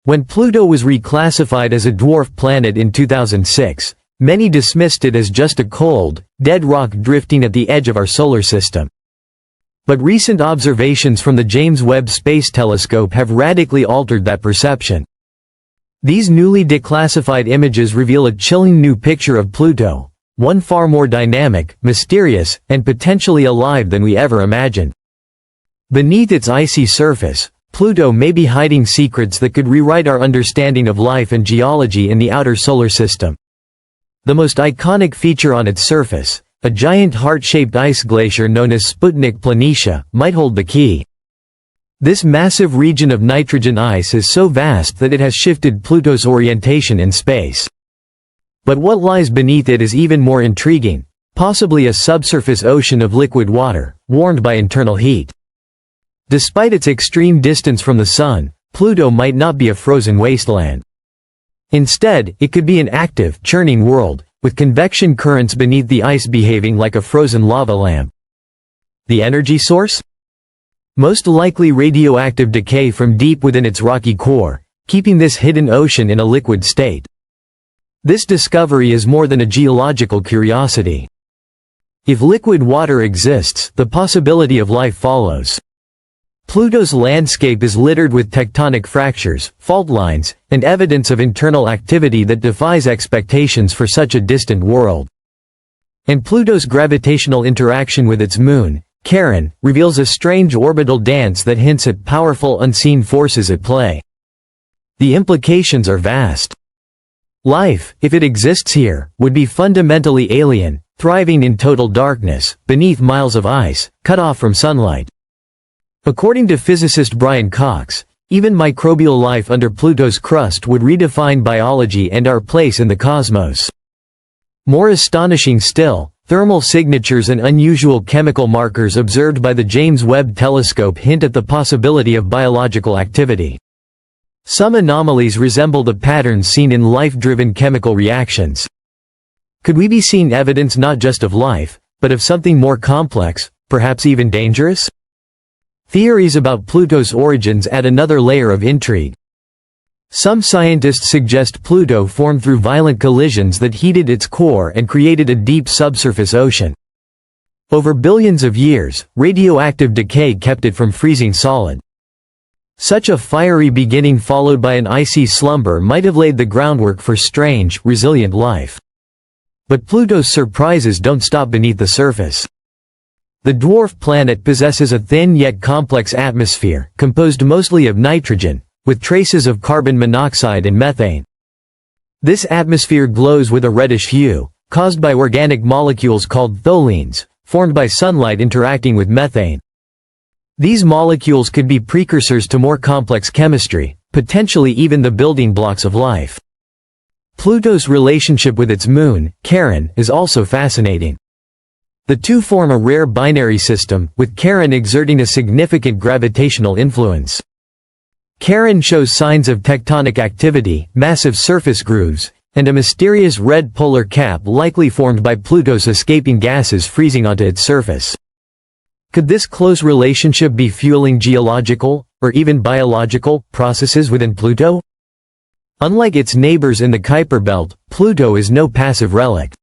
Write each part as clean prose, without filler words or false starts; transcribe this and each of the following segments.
When Pluto was reclassified as a dwarf planet in 2006, many dismissed it as just a cold, dead rock drifting at the edge of our solar system. But recent observations from the James Webb Space Telescope have radically altered that perception. These newly declassified images reveal a chilling new picture of Pluto, one far more dynamic, mysterious, and potentially alive than we ever imagined. Beneath its icy surface, Pluto may be hiding secrets that could rewrite our understanding of life and geology in the outer solar system. The most iconic feature on its surface, a giant heart-shaped ice glacier known as Sputnik Planitia, might hold the key. This massive region of nitrogen ice is so vast that it has shifted Pluto's orientation in space. But what lies beneath it is even more intriguing, possibly a subsurface ocean of liquid water, warmed by internal heat. Despite its extreme distance from the Sun, Pluto might not be a frozen wasteland. Instead, it could be an active, churning world, with convection currents beneath the ice behaving like a frozen lava lamp. The energy source? Most likely radioactive decay from deep within its rocky core, keeping this hidden ocean in a liquid state. This discovery is more than a geological curiosity. If liquid water exists, the possibility of life follows. Pluto's landscape is littered with tectonic fractures, fault lines, and evidence of internal activity that defies expectations for such a distant world. And Pluto's gravitational interaction with its moon, Charon, reveals a strange orbital dance that hints at powerful unseen forces at play. The implications are vast. Life, if it exists here, would be fundamentally alien, thriving in total darkness, beneath miles of ice, cut off from sunlight. According to physicist Brian Cox, even microbial life under Pluto's crust would redefine biology and our place in the cosmos. More astonishing still, thermal signatures and unusual chemical markers observed by the James Webb Telescope hint at the possibility of biological activity. Some anomalies resemble the patterns seen in life-driven chemical reactions. Could we be seeing evidence not just of life, but of something more complex, perhaps even dangerous? Theories about Pluto's origins add another layer of intrigue. Some scientists suggest Pluto formed through violent collisions that heated its core and created a deep subsurface ocean. Over billions of years, radioactive decay kept it from freezing solid. Such a fiery beginning followed by an icy slumber might have laid the groundwork for strange, resilient life. But Pluto's surprises don't stop beneath the surface. The dwarf planet possesses a thin yet complex atmosphere, composed mostly of nitrogen, with traces of carbon monoxide and methane. This atmosphere glows with a reddish hue, caused by organic molecules called tholins, formed by sunlight interacting with methane. These molecules could be precursors to more complex chemistry, potentially even the building blocks of life. Pluto's relationship with its moon, Charon, is also fascinating. The two form a rare binary system, with Charon exerting a significant gravitational influence. Charon shows signs of tectonic activity, massive surface grooves, and a mysterious red polar cap likely formed by Pluto's escaping gases freezing onto its surface. Could this close relationship be fueling geological, or even biological, processes within Pluto? Unlike its neighbors in the Kuiper Belt, Pluto is no passive relic.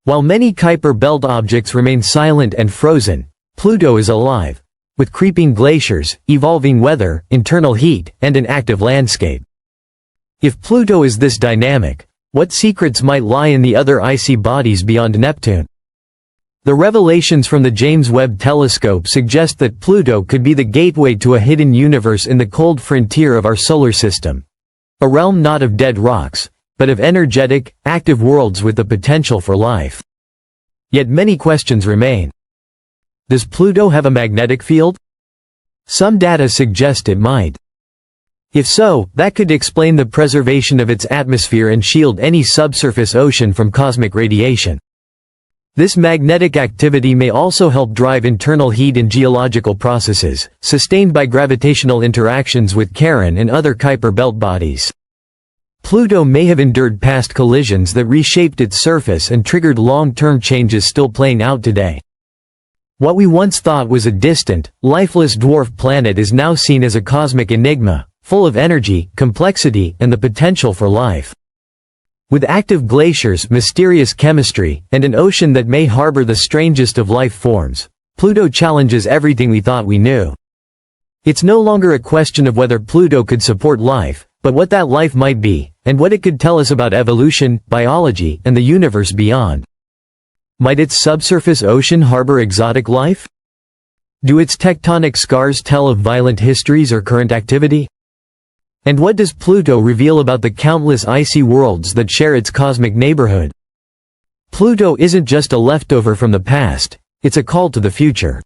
While many Kuiper Belt objects remain silent and frozen, Pluto is alive, with creeping glaciers, evolving weather, internal heat, and an active landscape. If Pluto is this dynamic, what secrets might lie in the other icy bodies beyond Neptune? The revelations from the James Webb Telescope suggest that Pluto could be the gateway to a hidden universe in the cold frontier of our solar system. A realm not of dead rocks, but of energetic, active worlds with the potential for life. Yet many questions remain. Does Pluto have a magnetic field? Some data suggest it might. If so, that could explain the preservation of its atmosphere and shield any subsurface ocean from cosmic radiation. This magnetic activity may also help drive internal heat and geological processes, sustained by gravitational interactions with Charon and other Kuiper Belt bodies. Pluto may have endured past collisions that reshaped its surface and triggered long-term changes still playing out today. What we once thought was a distant, lifeless dwarf planet is now seen as a cosmic enigma, full of energy, complexity, and the potential for life. With active glaciers, mysterious chemistry, and an ocean that may harbor the strangest of life forms, Pluto challenges everything we thought we knew. It's no longer a question of whether Pluto could support life, but what that life might be, and what it could tell us about evolution, biology, and the universe beyond. Might its subsurface ocean harbor exotic life? Do its tectonic scars tell of violent histories or current activity? And what does Pluto reveal about the countless icy worlds that share its cosmic neighborhood? Pluto isn't just a leftover from the past, it's a call to the future.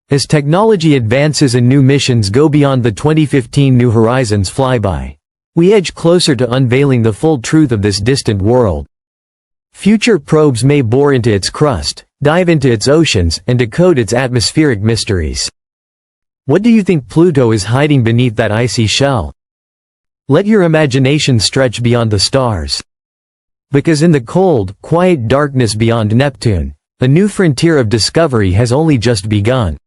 As technology advances and new missions go beyond the 2015 New Horizons flyby, we edge closer to unveiling the full truth of this distant world. Future probes may bore into its crust, dive into its oceans, and decode its atmospheric mysteries. What do you think Pluto is hiding beneath that icy shell? Let your imagination stretch beyond the stars. Because in the cold, quiet darkness beyond Neptune, a new frontier of discovery has only just begun.